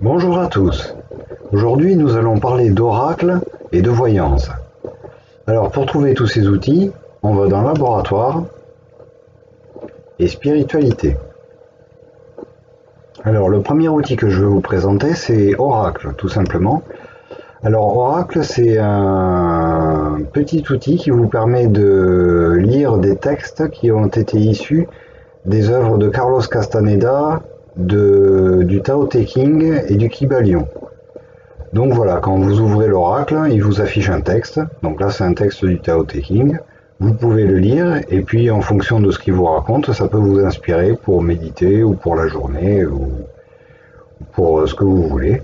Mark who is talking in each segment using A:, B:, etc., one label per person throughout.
A: Bonjour à tous. Aujourd'hui, nous allons parler d'oracle et de voyance. Alors, pour trouver tous ces outils, on va dans laboratoire et spiritualité. Alors, le premier outil que je vais vous présenter, c'est Oracle, tout simplement. Alors, Oracle, c'est un petit outil qui vous permet de lire des textes qui ont été issus des œuvres de Carlos Castaneda, du Tao Te Ching et du Kybalion. Donc voilà, quand vous ouvrez l'oracle, il vous affiche un texte. Donc là, c'est un texte du Tao Te Ching. Vous pouvez le lire et puis en fonction de ce qu'il vous raconte, ça peut vous inspirer pour méditer ou pour la journée ou pour ce que vous voulez.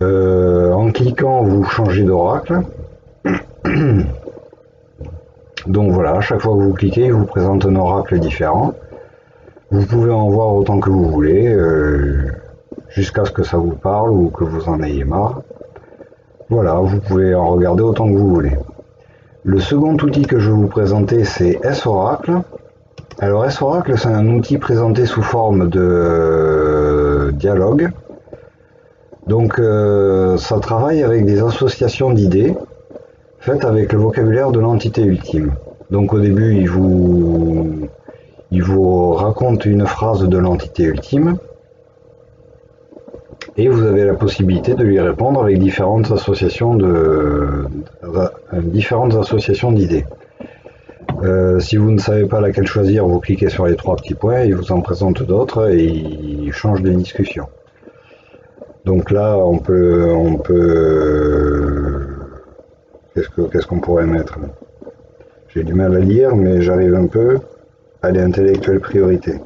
A: En cliquant, vous changez d'oracle. Donc voilà, à chaque fois que vous cliquez, il vous présente un oracle différent. Vous pouvez en voir autant que vous voulez, jusqu'à ce que ça vous parle ou que vous en ayez marre. Voilà, vous pouvez en regarder autant que vous voulez. Le second outil que je vais vous présenter, c'est S-Oracle. Alors S-Oracle, c'est un outil présenté sous forme de dialogue. Donc ça travaille avec des associations d'idées faites avec le vocabulaire de l'entité ultime. Donc au début, il vous raconte une phrase de l'entité ultime et vous avez la possibilité de lui répondre avec différentes associations d'idées. Si vous ne savez pas laquelle choisir, vous cliquez sur les trois petits points, il vous en présente d'autres et il change de discussion. Donc là, on peut... Qu'est-ce qu'on pourrait mettre? J'ai du mal à lire, mais j'arrive un peu. Allez, intellectuelle priorité.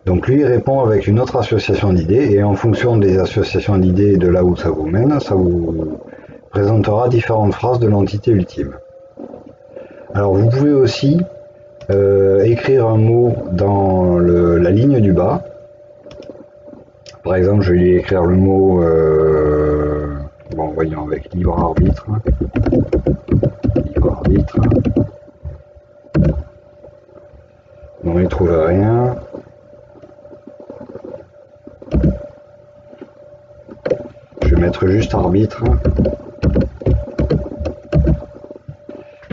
A: Donc lui, il répond avec une autre association d'idées, et en fonction des associations d'idées et de là où ça vous mène, ça vous présentera différentes phrases de l'entité ultime. Alors vous pouvez aussi écrire un mot dans la ligne du bas. Par exemple, je vais lui écrire le mot, bon, voyons, avec libre arbitre. Libre arbitre. Non, il trouve rien. Je vais mettre juste arbitre.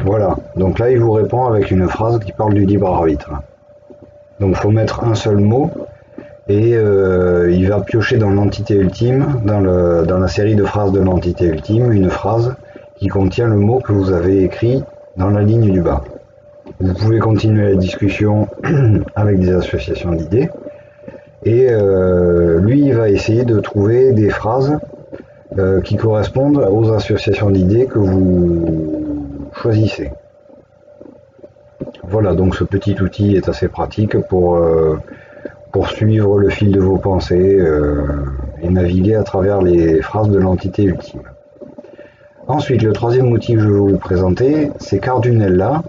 A: Voilà, donc là il vous répond avec une phrase qui parle du libre arbitre. Donc il faut mettre un seul mot et il va piocher dans l'entité ultime, dans la série de phrases de l'entité ultime, une phrase qui contient le mot que vous avez écrit dans la ligne du bas. Vous pouvez continuer la discussion avec des associations d'idées et lui il va essayer de trouver des phrases qui correspondent aux associations d'idées que vous choisissez. Voilà, donc ce petit outil est assez pratique pour suivre le fil de vos pensées et naviguer à travers les phrases de l'entité ultime. Ensuite, le troisième outil que je vais vous présenter, c'est Cardunella.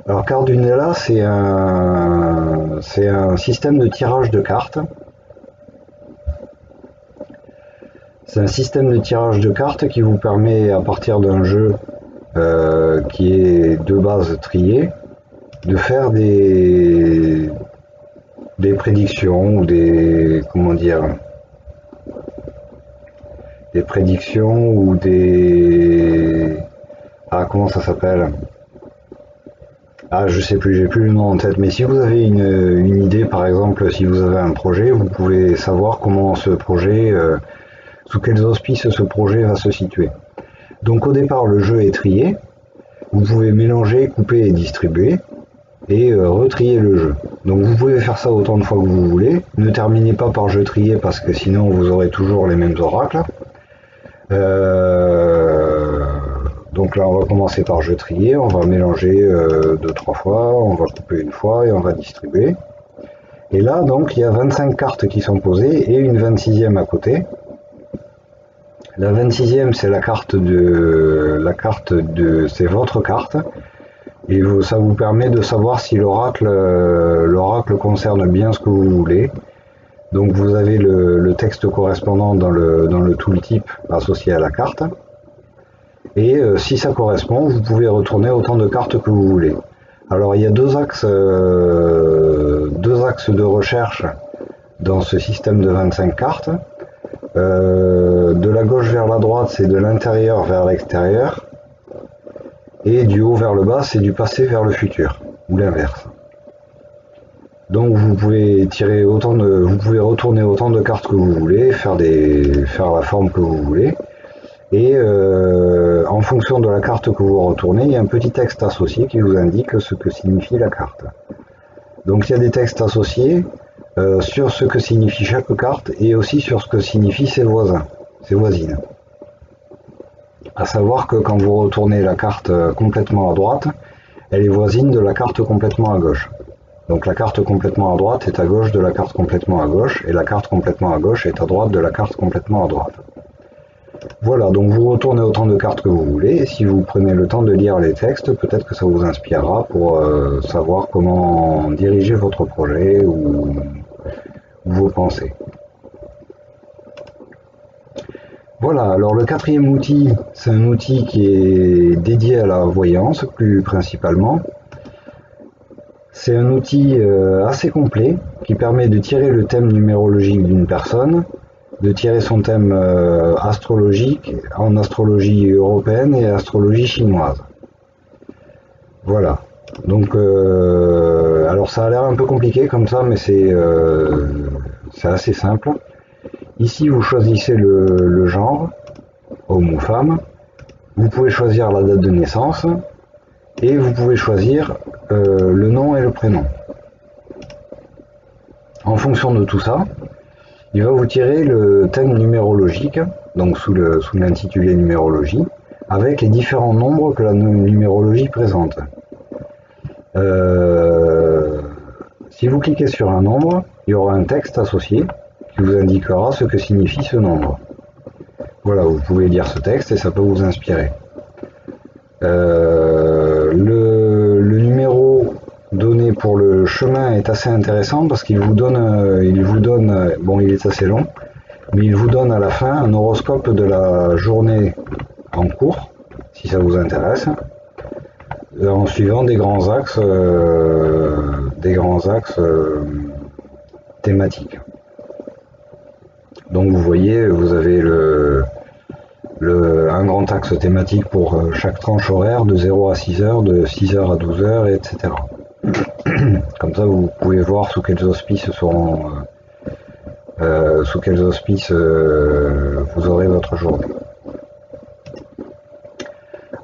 A: Alors Cardunella, c'est un système de tirage de cartes. C'est un système de tirage de cartes qui vous permet, à partir d'un jeu qui est de base trié, de faire des prédictions ou des prédictions ou des comment ça s'appelle? Je sais plus, j'ai plus le nom en tête, mais si vous avez une idée, par exemple, si vous avez un projet, vous pouvez savoir comment ce projet, sous quels auspices ce projet va se situer. Donc au départ, le jeu est trié, vous pouvez mélanger, couper et distribuer, et retrier le jeu. Donc vous pouvez faire ça autant de fois que vous voulez, ne terminez pas par jeu trié parce que sinon vous aurez toujours les mêmes oracles. Donc là on va commencer par jeu trié, on va mélanger 2-3 fois, on va couper une fois et on va distribuer. Et là donc il y a 25 cartes qui sont posées et une 26e à côté. La 26e c'est c'est votre carte et ça vous permet de savoir si l'oracle concerne bien ce que vous voulez. Donc vous avez le texte correspondant dans le tooltip associé à la carte. Et si ça correspond, vous pouvez retourner autant de cartes que vous voulez. Alors il y a deux axes de recherche dans ce système de 25 cartes. De la gauche vers la droite, c'est de l'intérieur vers l'extérieur. Et du haut vers le bas, c'est du passé vers le futur, ou l'inverse. Donc vous pouvez vous pouvez retourner autant de cartes que vous voulez, faire la forme que vous voulez. Et en fonction de la carte que vous retournez, il y a un petit texte associé qui vous indique ce que signifie la carte. Donc il y a des textes associés sur ce que signifie chaque carte et aussi sur ce que signifient ses voisins, ses voisines. À savoir que quand vous retournez la carte complètement à droite, elle est voisine de la carte complètement à gauche. Donc la carte complètement à droite est à gauche de la carte complètement à gauche, et la carte complètement à gauche est à droite de la carte complètement à droite. Voilà, donc vous retournez autant de cartes que vous voulez, et si vous prenez le temps de lire les textes, peut-être que ça vous inspirera pour savoir comment diriger votre projet ou vos pensées. Voilà, alors le quatrième outil, c'est un outil qui est dédié à la voyance, plus principalement. C'est un outil assez complet qui permet de tirer le thème numérologique d'une personne, de tirer son thème astrologique en astrologie européenne et astrologie chinoise. Voilà. Donc, alors ça a l'air un peu compliqué comme ça, mais c'est assez simple. Ici, vous choisissez le genre, homme ou femme. Vous pouvez choisir la date de naissance et vous pouvez choisir le nom et le prénom. En fonction de tout ça, il va vous tirer le thème numérologique, donc sous l'intitulé numérologie, avec les différents nombres que la numérologie présente. Si vous cliquez sur un nombre, il y aura un texte associé qui vous indiquera ce que signifie ce nombre. Voilà, vous pouvez lire ce texte et ça peut vous inspirer. Le numéro donné pour le chemin est assez intéressant parce qu'il vous donne, bon, il est assez long, mais il vous donne à la fin un horoscope de la journée en cours, si ça vous intéresse, en suivant des grands axes thématiques. Donc vous voyez, vous avez un grand axe thématique pour chaque tranche horaire de 0 à 6 heures, de 6 heures à 12 heures, etc. Comme ça, vous pouvez voir sous quels auspices vous aurez votre journée.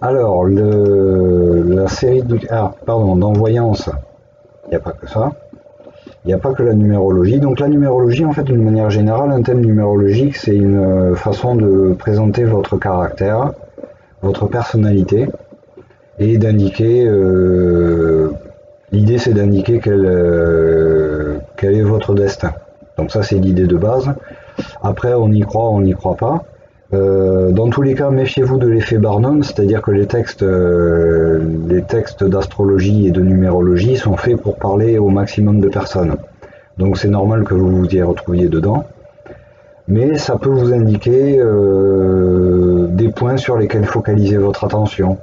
A: Alors, la série dans voyance, il n'y a pas que ça. Il n'y a pas que la numérologie. Donc la numérologie, en fait, d'une manière générale, un thème numérologique, c'est une façon de présenter votre caractère, votre personnalité, et d'indiquer... l'idée, c'est d'indiquer quel est votre destin. Donc ça, c'est l'idée de base. Après, on y croit, on n'y croit pas. Dans tous les cas, méfiez-vous de l'effet Barnum, c'est-à-dire que les textes d'astrologie et de numérologie sont faits pour parler au maximum de personnes. Donc c'est normal que vous vous y retrouviez dedans, mais ça peut vous indiquer des points sur lesquels focaliser votre attention.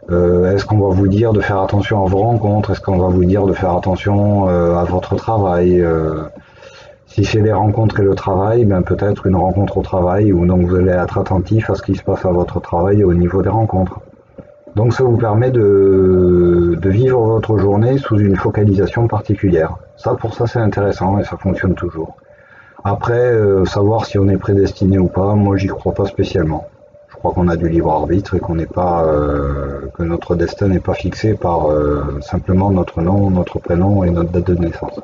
A: Est-ce qu'on va vous dire de faire attention à vos rencontres? Est-ce qu'on va vous dire de faire attention à votre travail? Si c'est les rencontres et le travail, ben peut-être une rencontre au travail, ou donc vous allez être attentif à ce qui se passe à votre travail au niveau des rencontres. Donc ça vous permet de vivre votre journée sous une focalisation particulière. Ça, pour ça, c'est intéressant et ça fonctionne toujours. Après, savoir si on est prédestiné ou pas, moi j'y crois pas spécialement. Je crois qu'on a du libre arbitre et qu'on n'est pas, que notre destin n'est pas fixé par simplement notre nom, notre prénom et notre date de naissance.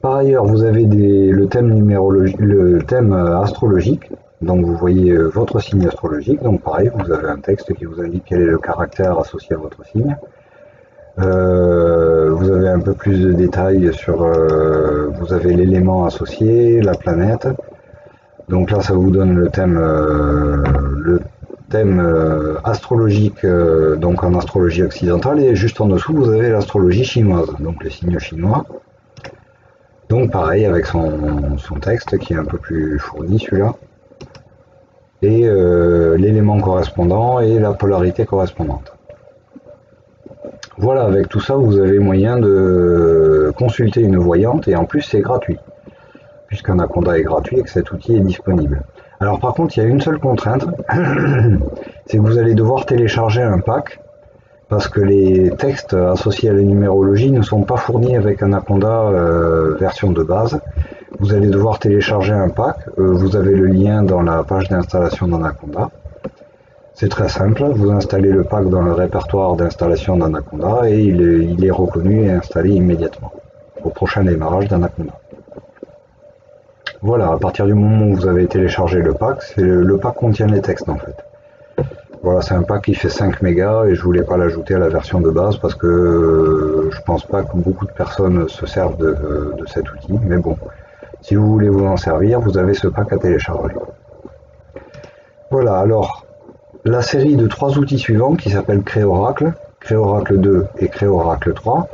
A: Par ailleurs, vous avez le thème astrologique. Donc vous voyez votre signe astrologique. Donc pareil, vous avez un texte qui vous indique quel est le caractère associé à votre signe. Vous avez un peu plus de détails sur... vous avez l'élément associé, la planète. Donc là, ça vous donne le thème astrologique, donc en astrologie occidentale. Et juste en dessous, vous avez l'astrologie chinoise, donc les signes chinois. Donc pareil, avec son texte qui est un peu plus fourni, celui-là. Et l'élément correspondant et la polarité correspondante. Voilà, avec tout ça, vous avez moyen de consulter une voyante et en plus c'est gratuit. puisqu'Anaconda est gratuit et que cet outil est disponible. Alors par contre, il y a une seule contrainte, c'est que vous allez devoir télécharger un pack, parce que les textes associés à la numérologie ne sont pas fournis avec Anaconda version de base. Vous allez devoir télécharger un pack, vous avez le lien dans la page d'installation d'Anaconda. C'est très simple, vous installez le pack dans le répertoire d'installation d'Anaconda et il est reconnu et installé immédiatement, au prochain démarrage d'Anaconda. Voilà, à partir du moment où vous avez téléchargé le pack, le pack contient les textes en fait. Voilà, c'est un pack qui fait 5 mégas et je voulais pas l'ajouter à la version de base parce que je pense pas que beaucoup de personnes se servent de cet outil, mais bon, si vous voulez vous en servir, vous avez ce pack à télécharger. Voilà, alors la série de 3 outils suivants qui s'appellent Créoracle, Créoracle 2 et Créoracle 3,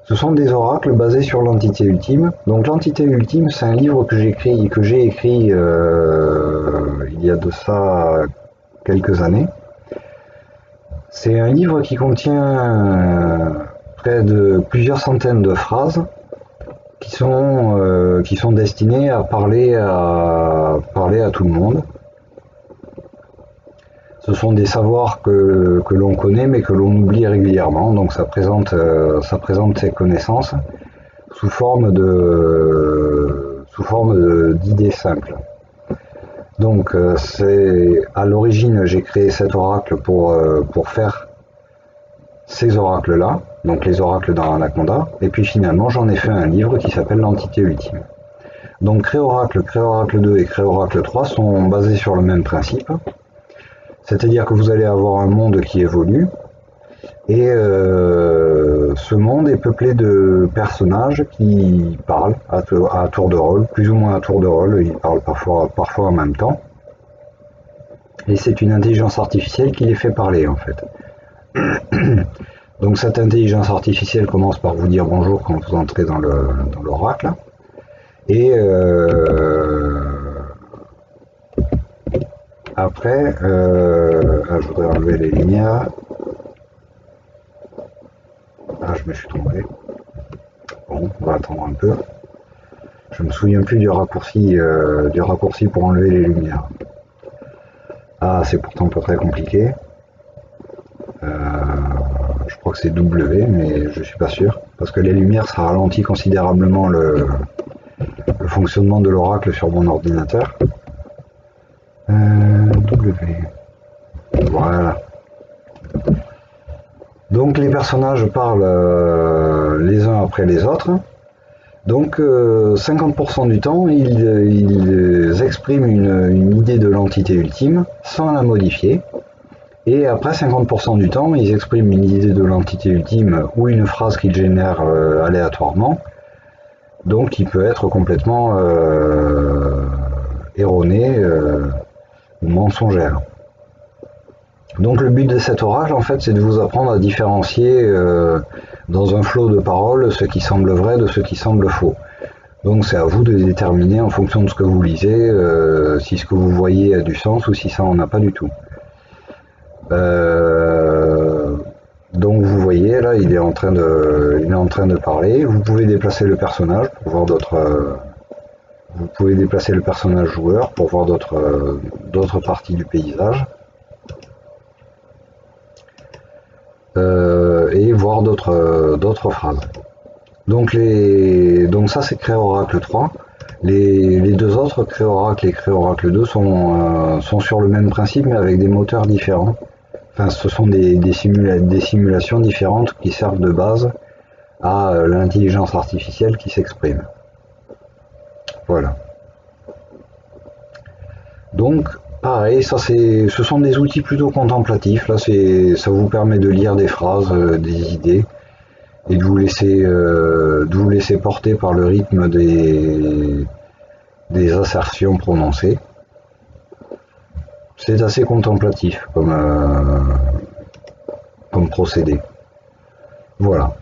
A: ce sont des oracles basés sur l'entité ultime. Donc l'entité ultime, c'est un livre que j'ai écrit il y a de ça quelques années. C'est un livre qui contient près de plusieurs centaines de phrases qui sont destinées à parler à tout le monde. Ce sont des savoirs que l'on connaît mais que l'on oublie régulièrement, donc ça présente ces connaissances sous forme d'idées simples. Donc à l'origine j'ai créé cet oracle pour faire ces oracles-là, donc les oracles dans Anaconda, et puis finalement j'en ai fait un livre qui s'appelle l'entité ultime. Donc Créoracle, Créoracle 2 et Créoracle 3 sont basés sur le même principe. C'est-à-dire que vous allez avoir un monde qui évolue, et ce monde est peuplé de personnages qui parlent à tour de rôle, plus ou moins à tour de rôle, ils parlent parfois en même temps. Et c'est une intelligence artificielle qui les fait parler en fait. Donc cette intelligence artificielle commence par vous dire bonjour quand vous entrez dans l'oracle, et après, je voudrais enlever les lumières. Ah, je me suis trompé. Bon, on va attendre un peu. Je me souviens plus du raccourci pour enlever les lumières. Ah, c'est pourtant pas très compliqué. Je crois que c'est W, mais je suis pas sûr. Parce que les lumières, ça ralentit considérablement le fonctionnement de l'oracle sur mon ordinateur. W. Voilà. Donc les personnages parlent les uns après les autres. Donc 50% du temps, ils expriment une idée de l'entité ultime sans la modifier. Et après 50% du temps, ils expriment une idée de l'entité ultime ou une phrase qu'ils génèrent aléatoirement. Donc qui peut être complètement erronée ou mensongère. Donc le but de cet oracle, en fait, c'est de vous apprendre à différencier dans un flot de paroles ce qui semble vrai de ce qui semble faux. Donc c'est à vous de déterminer en fonction de ce que vous lisez si ce que vous voyez a du sens ou si ça en a pas du tout. Donc vous voyez là, il est en train de parler. Vous pouvez déplacer le personnage pour voir d'autres. Vous pouvez déplacer le personnage joueur pour voir d'autres parties du paysage. Et voir d'autres phrases. Donc ça c'est Créoracle 3. Les deux autres, Créoracle et Créoracle 2, sont sur le même principe mais avec des moteurs différents. Enfin, ce sont des simulations différentes qui servent de base à l'intelligence artificielle qui s'exprime. Voilà. Donc pareil, ce sont des outils plutôt contemplatifs. Là, ça vous permet de lire des phrases, des idées, et de vous laisser porter par le rythme des assertions prononcées. C'est assez contemplatif comme procédé. Voilà.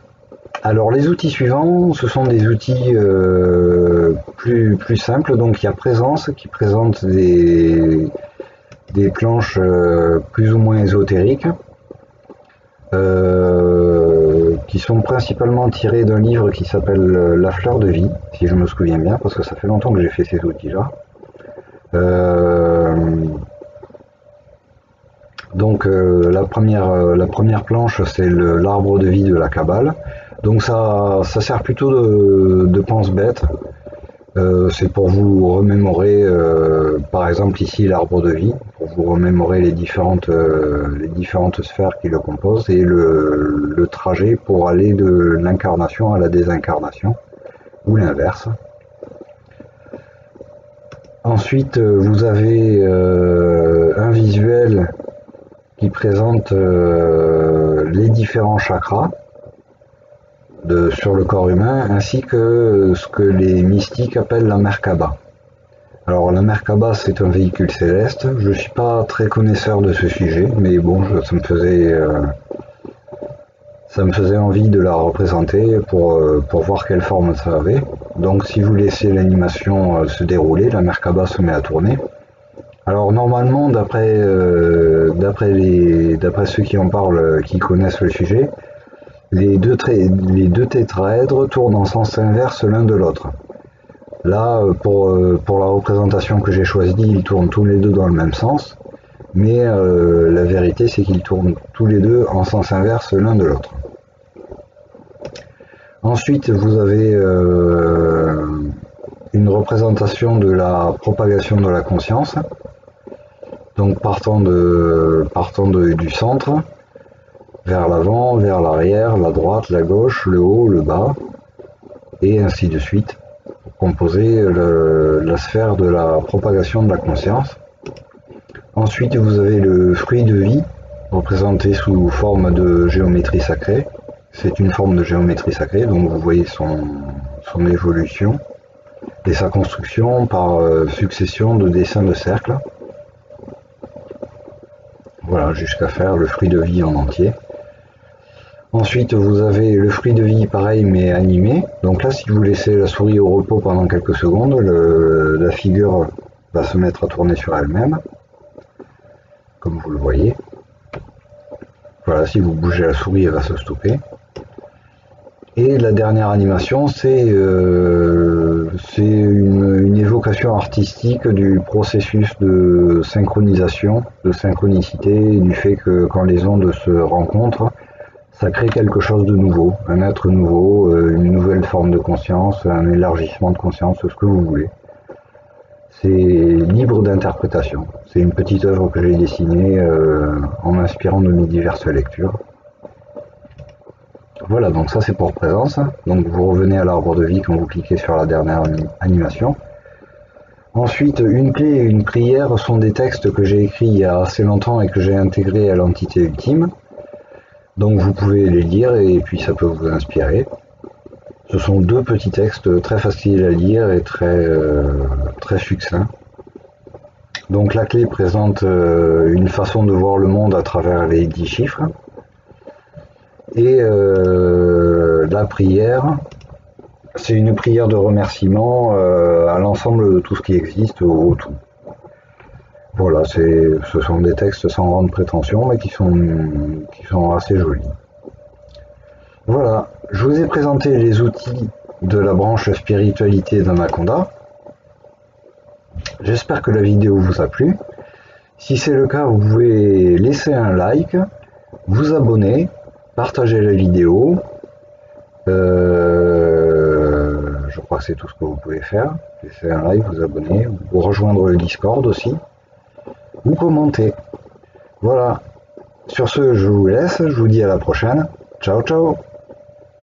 A: Alors les outils suivants, ce sont des outils plus simples. Donc il y a Présence qui présente des plus ou moins ésotériques, qui sont principalement tirés d'un livre qui s'appelle La fleur de vie, si je me souviens bien, parce que ça fait longtemps que j'ai fait ces outils-là. Donc la première planche, c'est l'arbre de vie de la Kabbale. Donc ça sert plutôt de pense-bête. C'est pour vous remémorer, par exemple ici l'arbre de vie, pour vous remémorer les différentes sphères qui le composent et le trajet pour aller de l'incarnation à la désincarnation, ou l'inverse. Ensuite, vous avez un visuel qui présente les différents chakras sur le corps humain, ainsi que ce que les mystiques appellent la Merkaba. Alors la Merkaba, c'est un véhicule céleste. Je ne suis pas très connaisseur de ce sujet, mais bon, ça me faisait envie de la représenter pour voir quelle forme ça avait. Donc si vous laissez l'animation se dérouler, la Merkaba se met à tourner. Alors normalement, d'après ceux qui en parlent, qui connaissent le sujet, les deux tétraèdres tournent en sens inverse l'un de l'autre. Là, pour la représentation que j'ai choisie, ils tournent tous les deux dans le même sens, mais la vérité c'est qu'ils tournent tous les deux en sens inverse l'un de l'autre. Ensuite, vous avez une représentation de la propagation de la conscience, donc partant du centre, vers l'avant, vers l'arrière, la droite, la gauche, le haut, le bas, et ainsi de suite, pour composer la sphère de la propagation de la conscience. Ensuite, vous avez le fruit de vie, représenté sous forme de géométrie sacrée. C'est une forme de géométrie sacrée, donc vous voyez son évolution et sa construction par succession de dessins de cercles. Voilà, jusqu'à faire le fruit de vie en entier. Ensuite, vous avez le fruit de vie pareil mais animé. Donc là, si vous laissez la souris au repos pendant quelques secondes, la figure va se mettre à tourner sur elle-même, comme vous le voyez. Voilà, si vous bougez la souris, elle va se stopper. Et la dernière animation, c'est une évocation artistique du processus de synchronisation, de synchronicité, du fait que quand les ondes se rencontrent, ça crée quelque chose de nouveau, un être nouveau, une nouvelle forme de conscience, un élargissement de conscience, ce que vous voulez. C'est libre d'interprétation. C'est une petite œuvre que j'ai dessinée en m'inspirant de mes diverses lectures. Voilà, donc ça c'est pour présence. Donc vous revenez à l'arbre de vie quand vous cliquez sur la dernière animation. Ensuite, une clé et une prière sont des textes que j'ai écrits il y a assez longtemps et que j'ai intégrés à l'entité ultime. Donc vous pouvez les lire et puis ça peut vous inspirer. Ce sont deux petits textes très faciles à lire et très succincts. Donc la clé présente une façon de voir le monde à travers les 10 chiffres. Et la prière, c'est une prière de remerciement à l'ensemble de tout ce qui existe, au tout. Voilà, ce sont des textes sans grande prétention, mais qui sont assez jolis. Voilà, je vous ai présenté les outils de la branche spiritualité d'Anaconda. J'espère que la vidéo vous a plu. Si c'est le cas, vous pouvez laisser un like, vous abonner, partager la vidéo. Je crois que c'est tout ce que vous pouvez faire. Laisser un like, vous abonner, ou rejoindre le Discord aussi, ou commenter. Voilà. Sur ce, je vous laisse. Je vous dis à la prochaine. Ciao, ciao.